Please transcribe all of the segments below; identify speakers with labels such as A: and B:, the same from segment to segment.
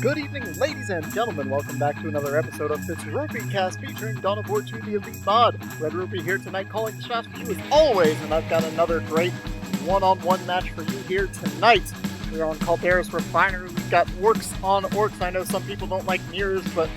A: Good evening, ladies and gentlemen. Welcome back to another episode of FitzRupee Cast featuring DoW2, the Elite Mod. Red-Rupee here tonight calling the shots for you as always, and I've got another great one-on-one match for you here tonight. We're on Calderas Refinery. We've got orcs on orcs. I know some people don't like mirrors, but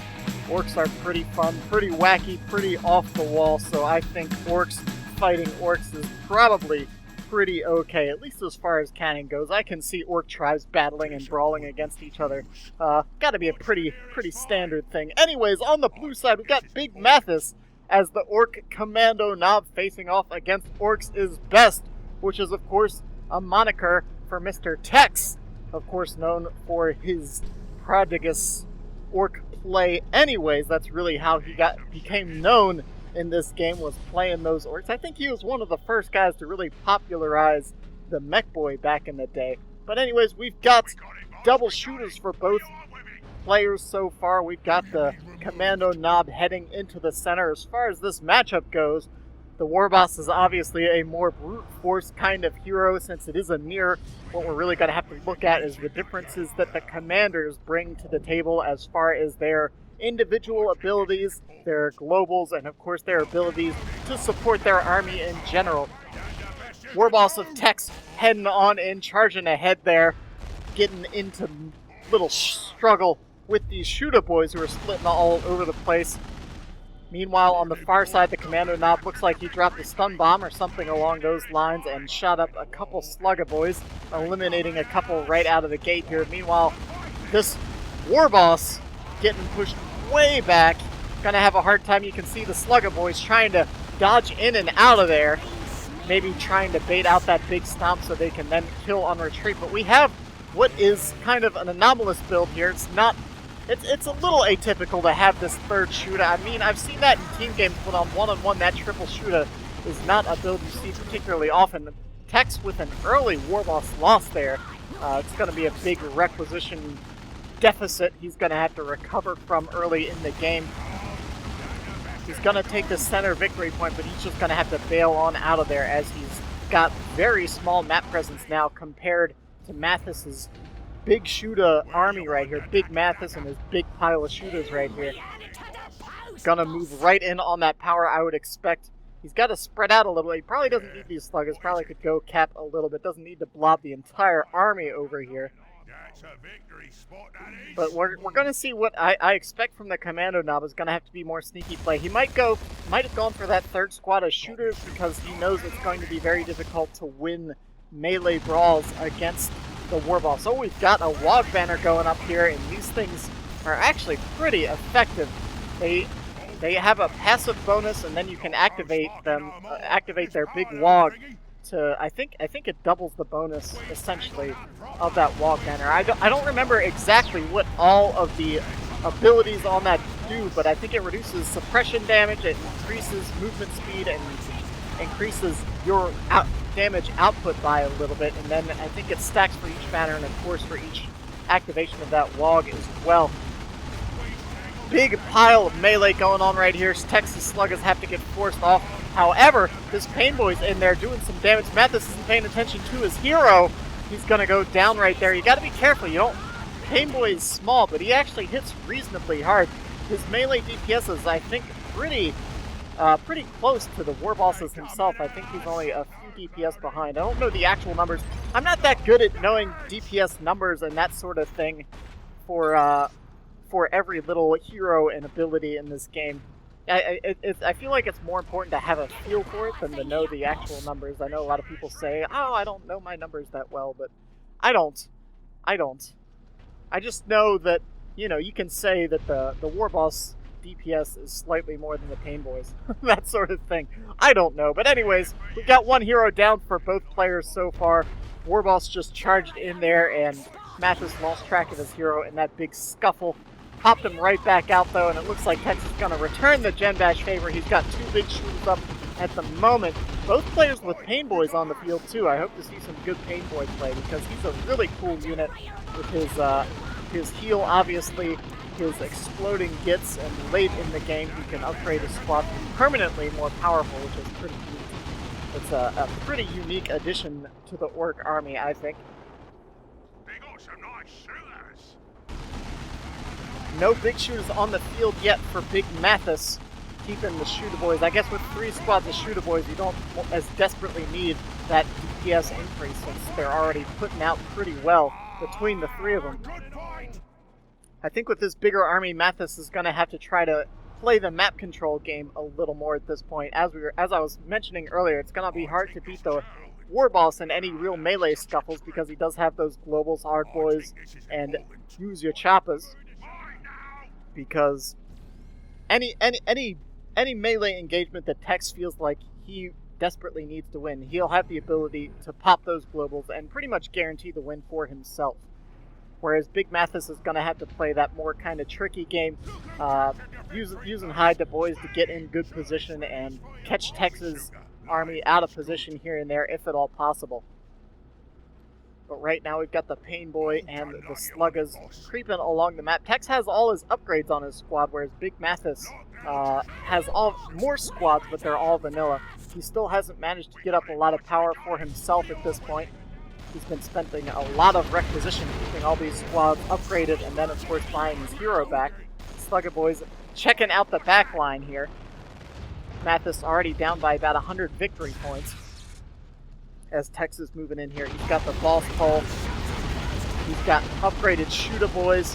A: orcs are pretty fun, pretty wacky, pretty off the wall, so I think orcs fighting orcs is probably pretty okay, at least as far as canon goes. I can see orc tribes battling and brawling against each other. Gotta be a pretty standard thing. Anyways, on the blue side, we got Big Mathis as the orc commando knob facing off against Orcs is Best, which is, of course, a moniker for Mr. Tex, of course known for his prodigious orc play. Anyways, that's really how he became known in this game, was playing those orcs. I think he was one of the first guys to really popularize the mech boy back in the day. But anyways, we've got double shooters for both players so far. We've got the commando knob heading into the center. As far as this matchup goes, the Warboss is obviously a more brute force kind of hero since it is a mirror. What we're really going to have to look at is the differences that the commanders bring to the table as far as their individual abilities, their globals, and of course their abilities to support their army in general. Warboss of Tex heading on in, charging ahead there, getting into little struggle with these shooter boys who are splitting all over the place. Meanwhile, on the far side, the commando knob looks like he dropped a stun bomb or something along those lines and shot up a couple slugger boys, eliminating a couple right out of the gate here. Meanwhile, this Warboss getting pushed way back, gonna have a hard time. You can see the slugger boys trying to dodge in and out of there, maybe trying to bait out that big stomp so they can then kill on retreat. But we have what is kind of an anomalous build here. It's a little atypical to have this third shooter. I mean, I've seen that in team games, but on one-on-one, that triple shooter is not a build you see particularly often. Tex with an early Warboss loss there. It's going to be a big requisition deficit he's going to have to recover from early in the game. He's going to take the center victory point, but he's just going to have to bail on out of there as he's got very small map presence now compared to Mathis's big shooter army right here. Big Mathis and his big pile of shooters right here. Gonna move right in on that power, I would expect. He's got to spread out a little. He probably doesn't need these sluggers. Probably could go cap a little bit. Doesn't need to blob the entire army over here. But we're going to see what I expect from the commando knob is going to have to be more sneaky play. He might have gone for that third squad of shooters because he knows it's going to be very difficult to win melee brawls against the Warboss. So we've got a Wog banner going up here, and these things are actually pretty effective. They have a passive bonus, and then you can activate them, activate their big Wog. I think it doubles the bonus essentially of that Wog banner. I don't remember exactly what all of the abilities on that do, but I think it reduces suppression damage, it increases movement speed, and increases your damage output by a little bit, and then I think it stacks for each banner and of course for each activation of that Wog as well. Big pile of melee going on right here. Texas sluggers have to get forced off. However, this Pain Boy's in there doing some damage. Mathis isn't paying attention to his hero. He's going to go down right there. You got to be careful. Pain Boy is small, but he actually hits reasonably hard. His melee DPS is, I think, pretty close to the Warbosses himself. I think he's only a few DPS behind. I don't know the actual numbers. I'm not that good at knowing DPS numbers and that sort of thing for every little hero and ability in this game. I feel like it's more important to have a feel for it than to know the actual numbers. I know a lot of people say, oh, I don't know my numbers that well, but I don't. I just know that, you can say that the Warboss DPS is slightly more than the Pain Boys. That sort of thing. I don't know. But anyways, we've got one hero down for both players so far. Warboss just charged in there, and Mathis lost track of his hero in that big scuffle. Popped him right back out, though, and it looks like Tex is going to return the Gen Bash favor. He's got two big shooters up at the moment. Both players with Pain Boys on the field, too. I hope to see some good Pain Boy play because he's a really cool unit with his heal, obviously, his exploding gits, and late in the game he can upgrade his squad permanently more powerful, which is pretty neat. It's a pretty unique addition to the Orc army, I think. No big shooters on the field yet for Big Mathis, keeping the shooter boys. I guess with 3 squads of shooter boys, you don't as desperately need that DPS increase since they're already putting out pretty well between the 3 of them. I think with this bigger army, Mathis is going to have to try to play the map control game a little more at this point. As I was mentioning earlier, it's going to be hard to beat the War Boss in any real melee scuffles because he does have those globals, hard boys, and use your choppas. Because any melee engagement that Tex feels like he desperately needs to win, he'll have the ability to pop those globals and pretty much guarantee the win for himself. Whereas Big Mathis is going to have to play that more kind of tricky game, using high to boys to get in good position and catch Tex's army out of position here and there, if at all possible. But right now we've got the Pain Boy and the Sluggers creeping along the map. Tex has all his upgrades on his squad, whereas Big Mathis has more squads, but they're all vanilla. He still hasn't managed to get up a lot of power for himself at this point. He's been spending a lot of requisition keeping all these squads upgraded and then, of course, buying his hero back. Slugger Boys checking out the back line here. Mathis already down by about 100 victory points as Tex is moving in here. He's got the Boss Pole. He's got upgraded shooter boys.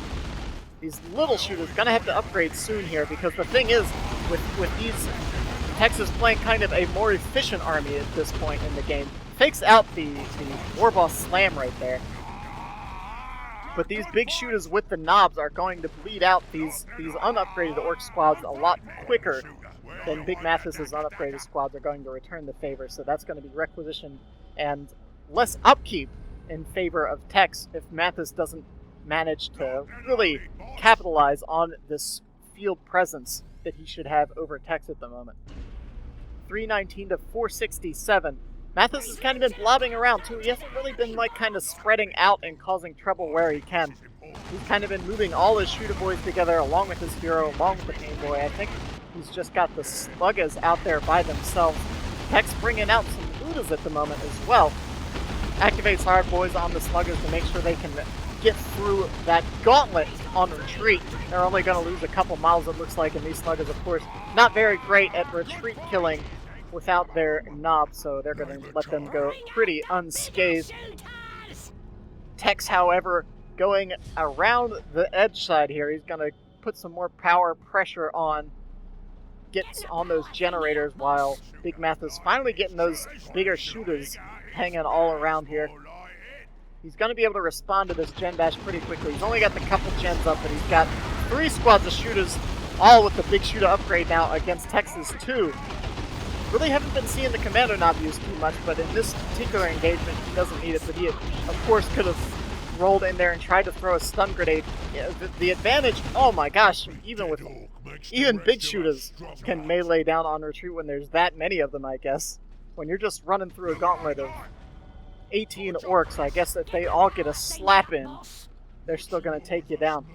A: These little shooters going to have to upgrade soon here because the thing is, with these, Tex is playing kind of a more efficient army at this point in the game. Takes out the War Boss Slam right there. But these big shooters with the knobs are going to bleed out these unupgraded Orc squads a lot quicker than Big Mathis's unupgraded squads are going to return the favor. So that's going to be requisition and less upkeep in favor of Tex if Mathis doesn't manage to really capitalize on this field presence that he should have over Tex at the moment. 319 to 467. Mathis has kind of been blobbing around too. He hasn't really been like kind of spreading out and causing trouble where he can. He's kind of been moving all his shooter boys together along with his hero, along with the Pain Boy. I think he's just got the Sluggers out there by themselves. Tex bringing out some Ludas at the moment as well. Activates hard boys on the Sluggers to make sure they can get through that gauntlet on retreat. They're only going to lose a couple miles, it looks like, and these Sluggers, of course, not very great at retreat killing without their knob, so they're going to let them go pretty unscathed. Tex, however, going around the edge side here. He's going to put some more power pressure on, gets on those generators, while Big Mathis finally getting those bigger shooters hanging all around here. He's going to be able to respond to this gen bash pretty quickly. He's only got the couple gens up, but he's got 3 squads of shooters, all with the big shooter upgrade now against Tex's 2. Really haven't been seeing the Commando knob used too much, but in this particular engagement, he doesn't need it. But he, of course, could have rolled in there and tried to throw a stun grenade. Yeah, the advantage, oh my gosh, even big shooters can melee down on retreat when there's that many of them, I guess. When you're just running through a gauntlet of 18 orcs, I guess if they all get a slap in, they're still going to take you down.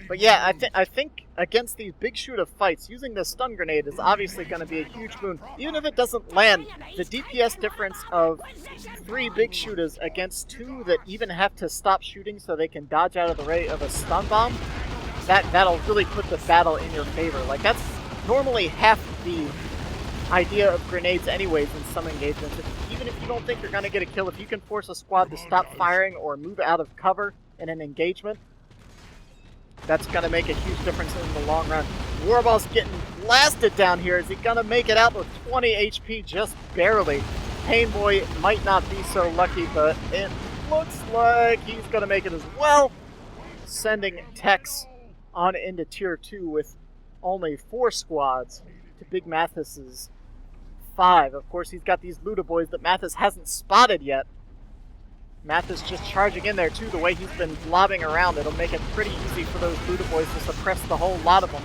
A: But yeah, I think against these big shooter fights, using the stun grenade is obviously going to be a huge boon. Even if it doesn't land, the DPS difference of 3 big shooters against 2 that even have to stop shooting so they can dodge out of the way of a stun bomb, that'll really put the battle in your favor. Like, that's normally half the idea of grenades anyways in some engagements. Even if you don't think you're going to get a kill, if you can force a squad to stop firing or move out of cover in an engagement, that's going to make a huge difference in the long run. Warball's getting blasted down here. Is he going to make it out with 20 HP? Just barely. Pain Boy might not be so lucky, but it looks like he's going to make it as well. Sending Tex on into Tier 2 with only 4 squads to Big Mathis's 5. Of course, he's got these Luda boys that Mathis hasn't spotted yet. Mathis just charging in there, too. The way he's been lobbing around, it'll make it pretty easy for those Luda boys to suppress the whole lot of them.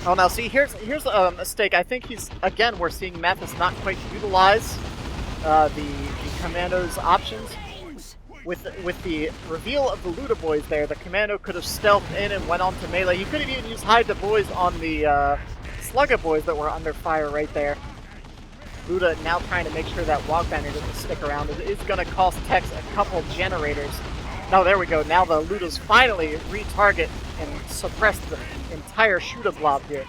A: Oh, now see, here's a mistake. I think we're seeing Mathis not quite utilize the Commando's options. With the reveal of the Luda boys there, the Commando could have stealthed in and went on to melee. He could have even used hide the boys on the Slugger boys that were under fire right there. Luda now trying to make sure that Wog Banner doesn't stick around. It is going to cost Tex a couple generators. No, there we go. Now the Ludas finally retarget and suppress the entire shooter blob here.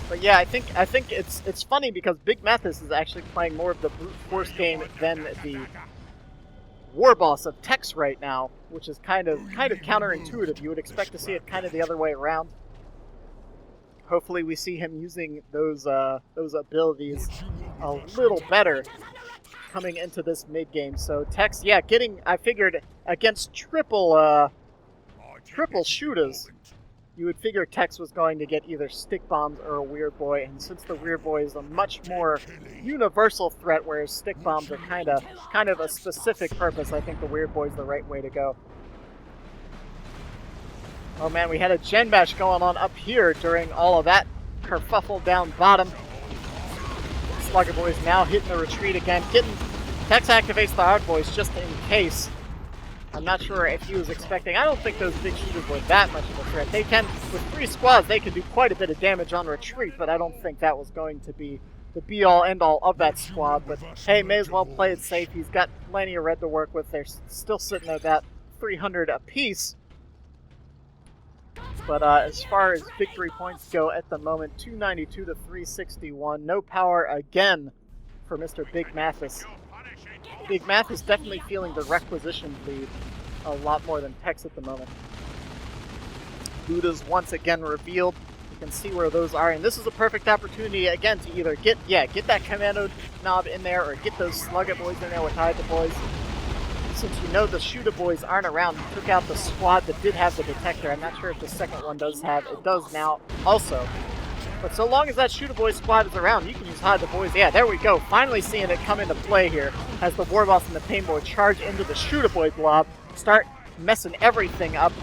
A: But yeah, I think it's funny because Big Mathis is actually playing more of the brute force game than the war boss of Tex right now, which is kind of counterintuitive. You would expect to see it kind of the other way around. Hopefully we see him using those abilities a little better coming into this mid game. So Tex, yeah, I figured against triple shooters, you would figure Tex was going to get either stick bombs or a weird boy, and since the weird boy is a much more universal threat, whereas stick bombs are kind of a specific purpose, I think the weird boy is the right way to go. Oh man, we had a gen bash going on up here during all of that kerfuffle down bottom. Slugger boys now hitting the retreat again. Tex activates the hard boys just in case. I'm not sure if he was expecting. I don't think those big shooters were that much of a threat. They can, with 3 squads, they can do quite a bit of damage on retreat, but I don't think that was going to be the be-all, end-all of that squad. But hey, may as well play it safe. He's got plenty of red to work with. They're still sitting at about 300 apiece. But as far as victory points go at the moment, 292 to 361. No power again for Mr. Big Mathis. Big Mathis definitely feeling the requisition lead a lot more than Tex at the moment. Luda's once again revealed. You can see where those are, and this is a perfect opportunity again to either get that commando knob in there or get those slugger boys in there with hide the boys. Since you know the shooter boys aren't around, you took out the squad that did have the detector. I'm not sure if the second one does have. It does now also. But so long as that shooter boy squad is around, you can use hide the boys. Yeah, there we go. Finally seeing it come into play here as the war boss and the pain boy charge into the shooter boy blob, start messing everything up.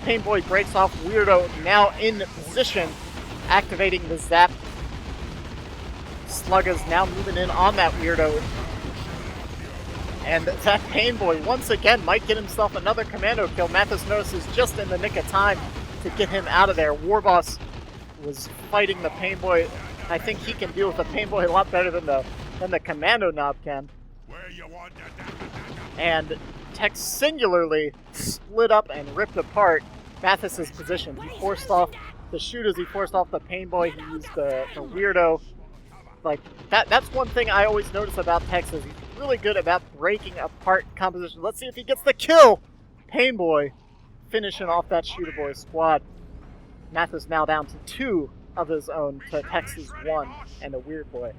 A: Pain boy breaks off. Weirdo now in position, activating the zap. Slugga's now moving in on that weirdo. And that pain boy once again might get himself another commando kill. Mathis notices just in the nick of time to get him out of there. Warboss was fighting the pain boy. I think he can deal with the pain boy a lot better than the commando knob can. And Tex singularly split up and ripped apart Mathis's position. He forced off the shooters. He forced off the pain boy. He used the weirdo. Like that's one thing I always notice about Tex is he's really good about breaking apart composition. Let's see if he gets the kill. Pain boy finishing off that shooter boy squad. Mathis now down to 2 of his own to Tex's 1 and a weird boy.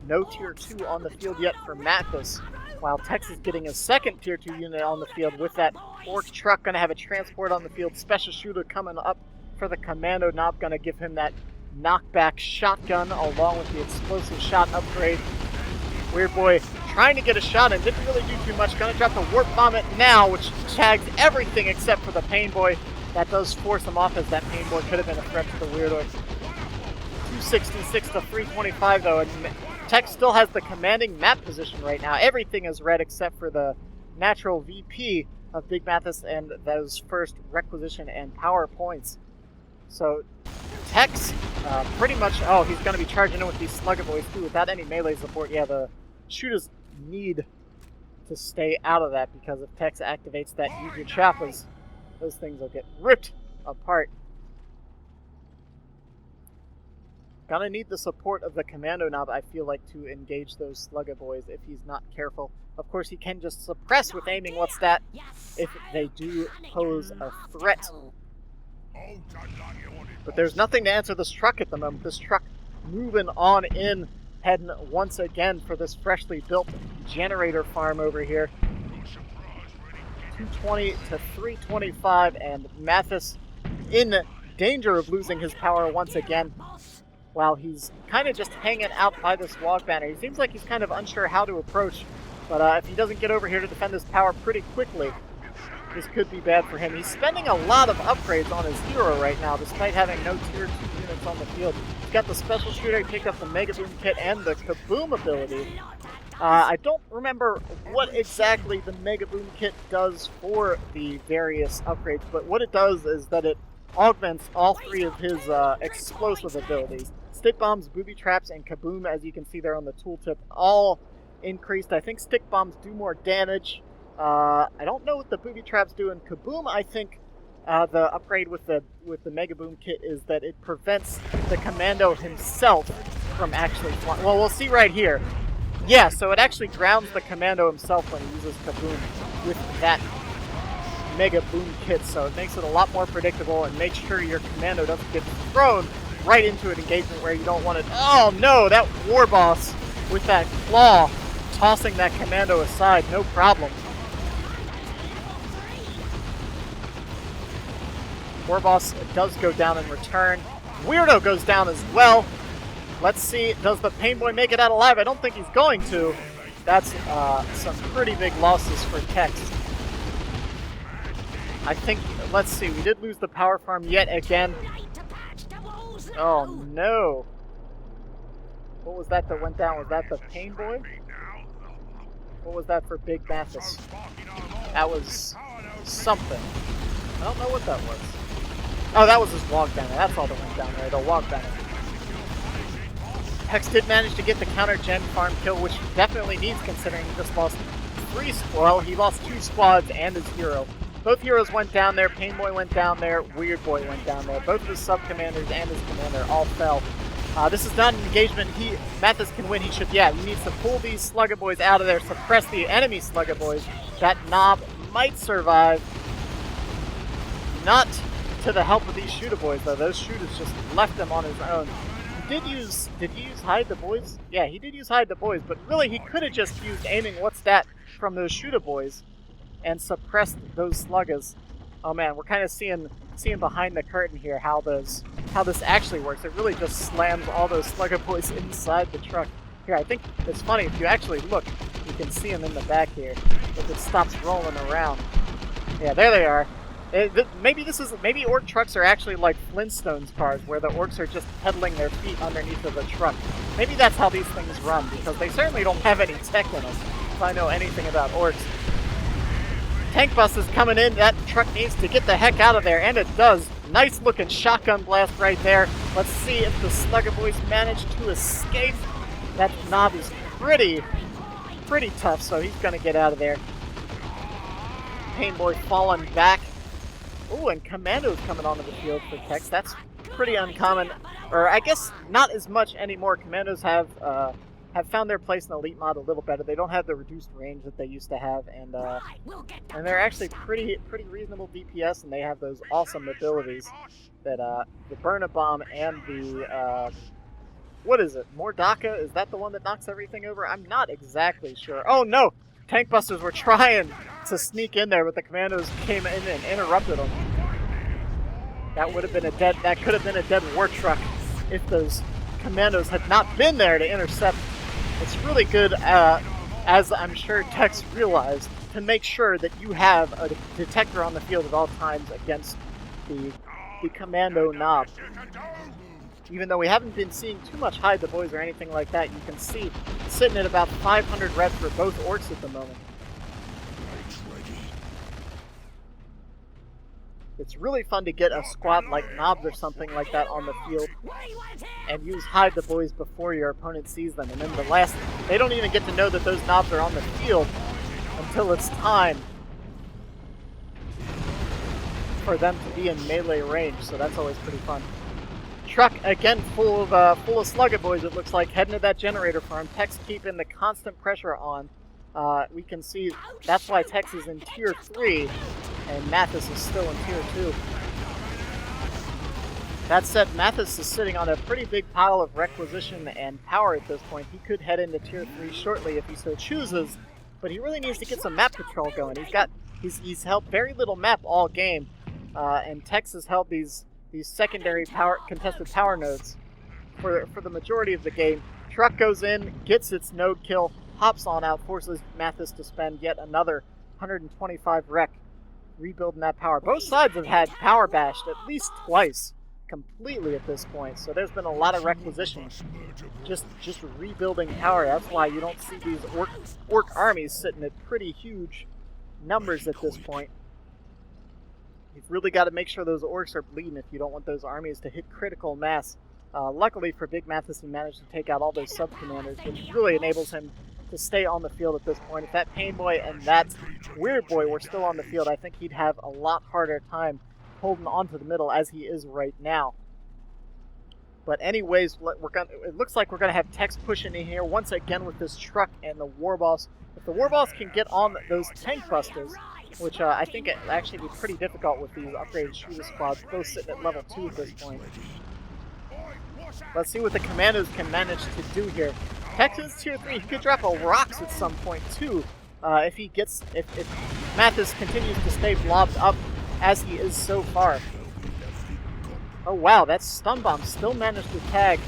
A: No tier 2 on the field yet for Mathis, while Tex is getting a second tier 2 unit on the field with that orc truck. Going to have a transport on the field. Special shooter coming up for the commando knob. Going to give him that knockback shotgun along with the explosive shot upgrade. Weird boy trying to get a shot and didn't really do too much. Going to drop the warp vomit now, which tags everything except for the pain boy. That does force him off, as that pain boy could have been a threat to the weirdo. 266 to 325 though, and Tex still has the commanding map position right now. Everything is red except for the natural VP of Big Mathis and those first requisition and power points. So Tex pretty much, oh, he's going to be charging in with these slugger boys too without any melee support. Yeah, the shooters need to stay out of that because if Tex activates that use your choppas, those things will get ripped apart. Gonna need the support of the commando knob, I feel like, to engage those slugger boys if he's not careful. Of course, he can just suppress with aiming what's that if they do pose a threat. But there's nothing to answer this truck at the moment. This truck moving on in, heading once again for this freshly built generator farm over here. 220 to 325, and Mathis in danger of losing his power once again while he's kind of just hanging out by this Wog Banner. He seems like he's kind of unsure how to approach, but if he doesn't get over here to defend his power pretty quickly, this could be bad for him. He's spending a lot of upgrades on his hero right now, despite having no tier 2 units on the field. He's got the special shooter, he picked up the Mega Boom kit and the Kaboom ability. I don't remember what exactly the Mega Boom kit does for the various upgrades, but what it does is that it augments all three of his explosive abilities. Stick bombs, booby traps, and kaboom, as you can see there on the tooltip, all increased. I think stick bombs do more damage. I don't know what the booby traps do, and kaboom, I think the upgrade with the Mega Boom kit is that it prevents the commando himself from actually flying. Well, we'll see right here. Yeah, so it actually grounds the commando himself when he uses kaboom with that Mega Boom kit, so it makes it a lot more predictable and makes sure your commando doesn't get thrown right into an engagement where you don't want it. Oh no, that war boss with that claw tossing that commando aside, no problem. War boss does go down in return. Weirdo goes down as well. Let's see, does the Pain Boy make it out alive? I don't think he's going to. That's some pretty big losses for Tex. I think, let's see, we did lose the power farm yet again. Oh no. What was that went down? Was that the Pain Boy? What was that for Big Mathis? That was something. I don't know what that was. Oh, that was his log banner. That's all that went down there, the log banner. Hex did manage to get the counter gen farm kill, which he definitely needs considering he just lost he lost 2 squads and his hero. Both heroes went down there, Pain Boy went down there, Weird Boy went down there. Both of his sub-commanders and his commander all fell. This is not an engagement Mathis can win. He needs to pull these Slugger Boys out of there, suppress the enemy Slugger Boys. That knob might survive. Not to the help of these Shooter Boys, though. Those shooters just left him on his own. Did he use Hide the Boys? Yeah, he did use Hide the Boys, but really he could have just used aiming What's That from those Shooter Boys and suppressed those sluggers. Oh man, we're kind of seeing behind the curtain here how this actually works. It really just slams all those Slugger Boys inside the truck. Here, I think it's funny, if you actually look, you can see them in the back here. If it stops rolling around. Yeah, there they are. Maybe orc trucks are actually like Flintstones cars, where the orcs are just pedaling their feet underneath of the truck. Maybe that's how these things run, because they certainly don't have any tech in them, if I know anything about orcs. Tank bus is coming in. That truck needs to get the heck out of there, and it does. Nice looking shotgun blast right there. Let's see if the Slugger Boys manage to escape. That knob is pretty tough, so he's going to get out of there. Pain Boy falling back. Ooh, and Commando's coming onto the field for Tex. That's pretty uncommon, or I guess not as much anymore. Commandos have found their place in Elite mod a little better. They don't have the reduced range that they used to have, and they're actually pretty reasonable DPS, and they have those awesome abilities that the Burn a Bomb and the what is it? Mordaka? Is that the one that knocks everything over? I'm not exactly sure. Oh no! Tank busters were trying to sneak in there, but the commandos came in and interrupted them. That could have been a dead war truck if those commandos had not been there to intercept. It's really good, as I'm sure Tex realized, to make sure that you have a detector on the field at all times against the commando knob. Even though we haven't been seeing too much Hide the Boys or anything like that, you can see sitting at about 500 red for both orcs at the moment. It's really fun to get a squad like Knobs or something like that on the field and use Hide the Boys before your opponent sees them. And then they don't even get to know that those Knobs are on the field until it's time for them to be in melee range, so that's always pretty fun. Truck again full of Slugger Boys, it looks like, heading to that generator farm. Tex keeping the constant pressure on. We can see that's why Tex is in tier 3 and Mathis is still in tier 2. That said, Mathis is sitting on a pretty big pile of requisition and power at this point. He could head into tier 3 shortly if he so chooses, but he really needs to get some map control going. He's held very little map all game, and Tex has held these secondary contested power nodes for the majority of the game. Truck goes in, gets its node kill, hops on out, forces Mathis to spend yet another 125 rec rebuilding that power. Both sides have had power bashed at least twice completely at this point, so there's been a lot of requisitions just rebuilding power. That's why you don't see these orc armies sitting at pretty huge numbers at this point. You've really got to make sure those orcs are bleeding if you don't want those armies to hit critical mass. Luckily for Big Mathis, he managed to take out all those sub-commanders, which really enables him to stay on the field at this point. If that Pain Boy and that Weird Boy were still on the field, I think he'd have a lot harder time holding on to the middle as he is right now. But anyways, it looks like we're going to have Tex pushing in here once again with this truck and the Warboss. If the Warboss can get on those tank busters, which I think it actually be pretty difficult with these upgraded shooter squads, both sitting at level 2 at this point. Let's see what the Commandos can manage to do here. Tex is tier 3. He could drop a rocks at some point too, if Mathis continues to stay blobbed up as he is so far. Oh wow, that stun bomb still managed to tag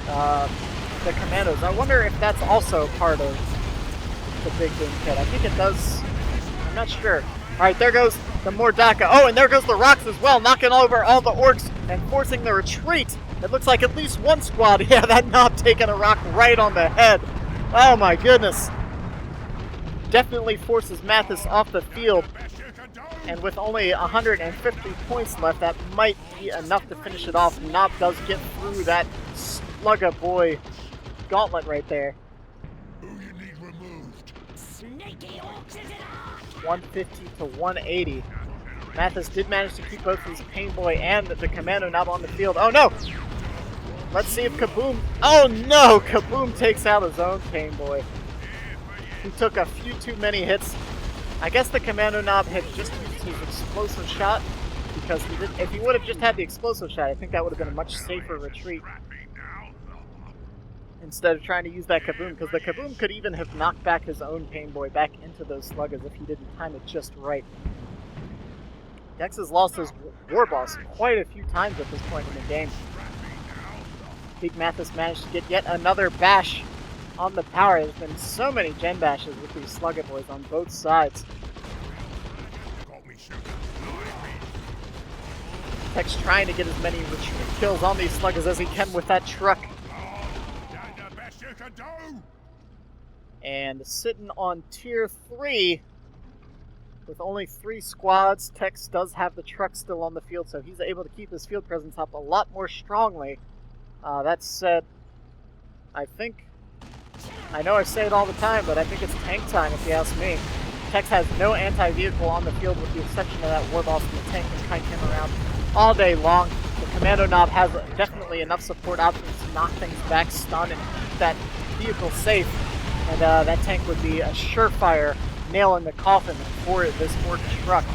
A: the Commandos. I wonder if that's also part of the Big Boom Kit. I think it does. I'm not sure. Alright, there goes the Mordaka. Oh, and there goes the rocks as well, knocking over all the orcs and forcing the retreat. It looks like at least one squad. Yeah, that knob taking a rock right on the head. Oh my goodness. Definitely forces Mathis off the field. And with only 150 points left, that might be enough to finish it off. Knob does get through that Slugga Boy gauntlet right there. 150 to 180. Mathis did manage to keep both his Pain Boy and the Commando Knob on the field. Oh no! Let's see if Kaboom... Oh no! Kaboom takes out his own Pain Boy. He took a few too many hits. I guess the Commando Knob had just used his explosive shot, because if he would have just had the explosive shot, I think that would have been a much safer retreat. Instead of trying to use that Kaboom, because the Kaboom could even have knocked back his own Pain Boy back into those Sluggas if he didn't time it just right. Dex has lost his Warboss quite a few times at this point in the game. Big Mathis managed to get yet another bash on the power. There's been so many gen bashes with these Slugga Boys on both sides. Tex trying to get as many retreat kills on these Sluggas as he can with that truck. And sitting on tier 3 with only 3 squads, Tex does have the truck still on the field, so he's able to keep his field presence up a lot more strongly. That said, I know I say it all the time, but I think it's tank time if you ask me. Tex has no anti-vehicle on the field with the exception of that Warboss, and the tank can kite him around all day long. The Commando Knob has definitely enough support options to knock things back, stun, and keep that vehicle safe. And that tank would be a surefire nail in the coffin for this Orc truck.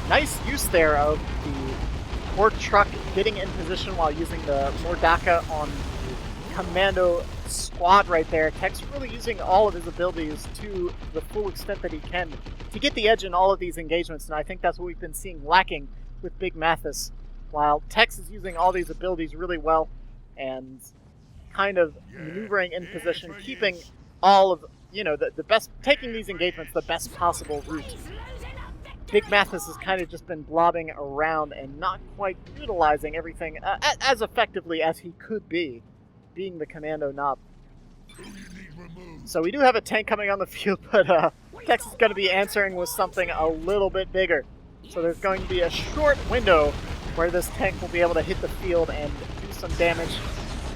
A: Nice use there of the Orc truck getting in position while using the Mordaka on the Commando squad right there. Tex really using all of his abilities to the full extent that he can to get the edge in all of these engagements, and I think that's what we've been seeing lacking with Big Mathis. While Tex is using all these abilities really well and kind of maneuvering in position, keeping all of, the best, taking these engagements the best possible route. Big Mathis has kind of just been blobbing around and not quite utilizing everything as effectively as he could be, being the Commando Knob. So we do have a tank coming on the field, but Tex is going to be answering with something a little bit bigger. So there's going to be a short window where this tank will be able to hit the field and do some damage.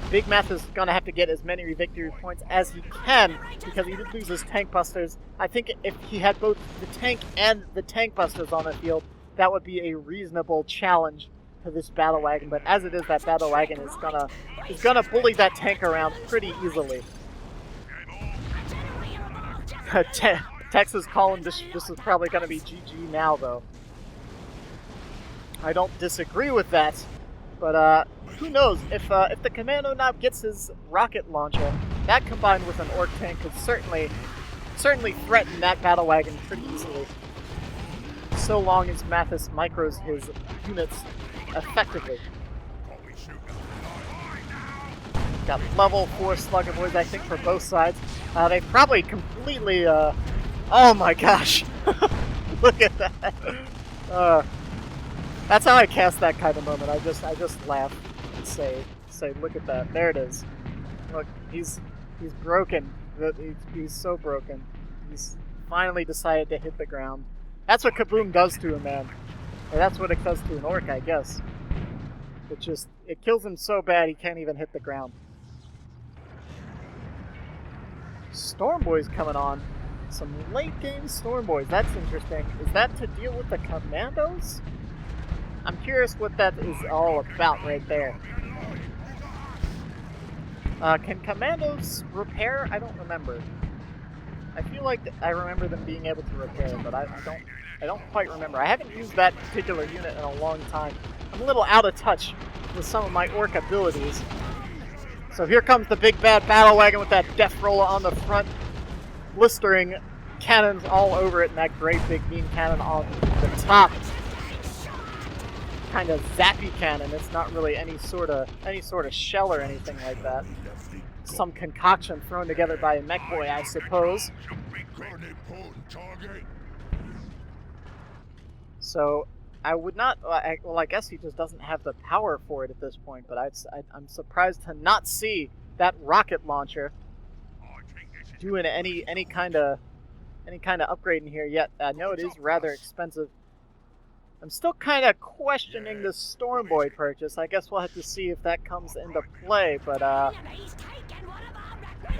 A: Big Mathis is going to have to get as many victory points as he can because he did lose his tank busters. I think if he had both the tank and the tank busters on the field, that would be a reasonable challenge to this battle wagon. But as it is, that battle wagon is gonna bully that tank around pretty easily. Tex is calling this is probably going to be GG now, though. I don't disagree with that, but who knows? If the Commando Knob gets his rocket launcher, that combined with an Orc tank could certainly threaten that battle wagon pretty easily. So long as Mathis micros his units effectively. Got level 4 Slugga Boys, I think, for both sides. They probably completely, oh my gosh! Look at that! That's how I cast that kind of moment. I just laugh and say, look at that. There it is. Look, he's broken. He's so broken. He's finally decided to hit the ground. That's what Kaboom does to him, man. Or that's what it does to an orc, I guess. It kills him so bad he can't even hit the ground. Storm Boy's coming on. Some late game Storm Boys. That's interesting. Is that to deal with the commandos? I'm curious what that is all about right there. Can commandos repair? I don't remember. I feel like I remember them being able to repair, but I don't quite remember. I haven't used that particular unit in a long time. I'm a little out of touch with some of my orc abilities. So here comes the big bad battle wagon with that death roller on the front, blistering cannons all over it, and that great big beam cannon on the top. Kind of zappy cannon. It's not really any sort of shell or anything like that. Some concoction thrown together by a mech boy, I suppose. So I would not. Well, I guess he just doesn't have the power for it at this point. But I'm surprised to not see that rocket launcher doing any kind of upgrade in here yet. I know it is rather expensive. I'm still kind of questioning the Storm Boy purchase. I guess we'll have to see if that comes into play. But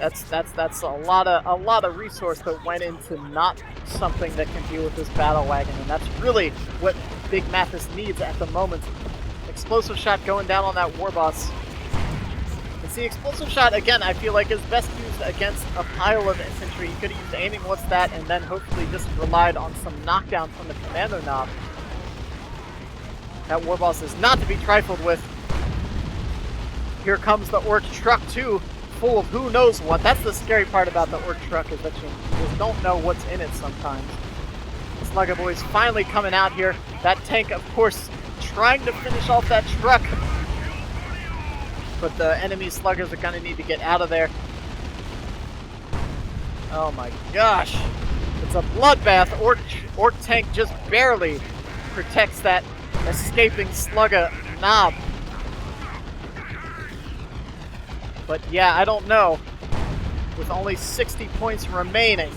A: that's a lot of resource that went into not something that can deal with this battle wagon, and that's really what Big Mathis needs at the moment. Explosive shot going down on that war boss. And see, explosive shot again, I feel like is best used against a pile of infantry. You could have used aiming what's that, and then hopefully just relied on some knockdown from the commando knob. That war boss is not to be trifled with. Here comes the orc truck too, full of who knows what. That's the scary part about the orc truck, is that you just don't know what's in it sometimes. Slugger Boy's finally coming out here. That tank, of course, trying to finish off that truck. But the enemy sluggers are going to need to get out of there. Oh my gosh. It's a bloodbath. Orc tank just barely protects that escaping slugger knob. But yeah, I don't know. With only 60 points remaining,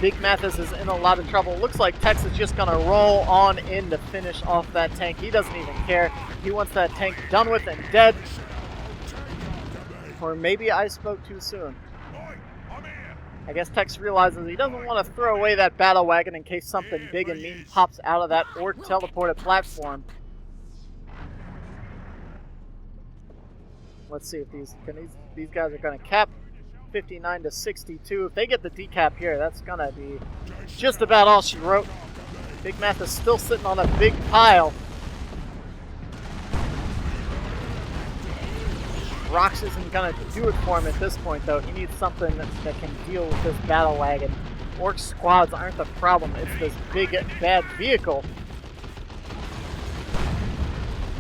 A: Big Mathis is in a lot of trouble. Looks like Tex is just going to roll on in to finish off that tank. He doesn't even care. He wants that tank done with and dead. Or maybe I spoke too soon. I guess Tex realizes he doesn't want to throw away that battle wagon in case something big and mean pops out of that orc teleported platform. Let's see if these guys are going to cap 59 to 62. If they get the decap here, that's going to be just about all she wrote. Big Math is still sitting on a big pile. Rocks isn't going to do it for him at this point, though. He needs something that can deal with this battle wagon. Orc squads aren't the problem. It's this big, bad vehicle.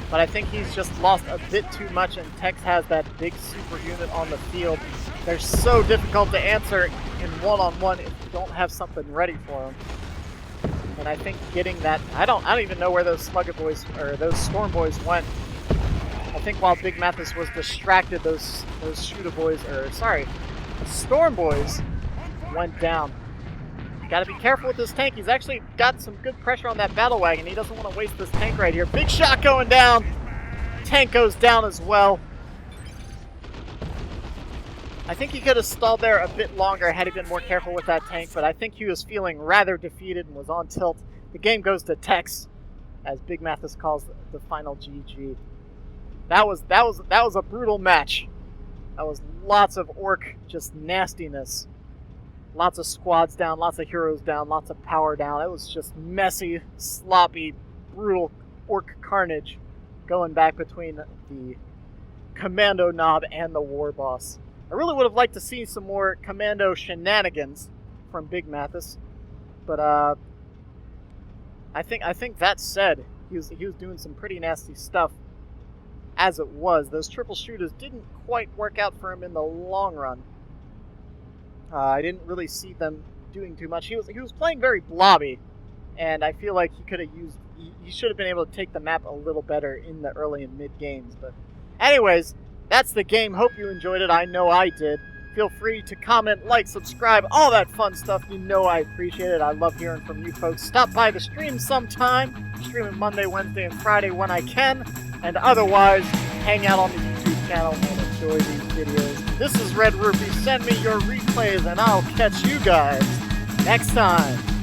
A: But I think he's just lost a bit too much, and Tex has that big super unit on the field. They're so difficult to answer in one-on-one if you don't have something ready for them. And I think getting that... I don't even know where those Slugger Boys, or those Storm Boys went. I think while Big Mathis was distracted, those Shooter Boys, or sorry, the Storm Boys went down. Gotta be careful with this tank. He's actually got some good pressure on that battle wagon. He doesn't want to waste this tank right here. Big shot going down. Tank goes down as well. I think he could have stalled there a bit longer had he been more careful with that tank, but I think he was feeling rather defeated and was on tilt. The game goes to Tex, as Big Mathis calls the final GG. That was a brutal match. That was lots of orc just nastiness. Lots of squads down, lots of heroes down, lots of power down. It was just messy, sloppy, brutal orc carnage going back between the commando knob and the war boss. I really would have liked to see some more commando shenanigans from Big Mathis, but I think that said, he was doing some pretty nasty stuff. As it was, those triple shooters didn't quite work out for him in the long run. I didn't really see them doing too much. He was playing very blobby, and I feel like he could have used. He should have been able to take the map a little better in the early and mid games. But, anyways, that's the game. Hope you enjoyed it. I know I did. Feel free to comment, like, subscribe, all that fun stuff. You know I appreciate it. I love hearing from you folks. Stop by the stream sometime. Streaming Monday, Wednesday, and Friday when I can. And otherwise, hang out on the YouTube channel and enjoy these videos. This is Red-Rupee. Send me your replays and I'll catch you guys next time.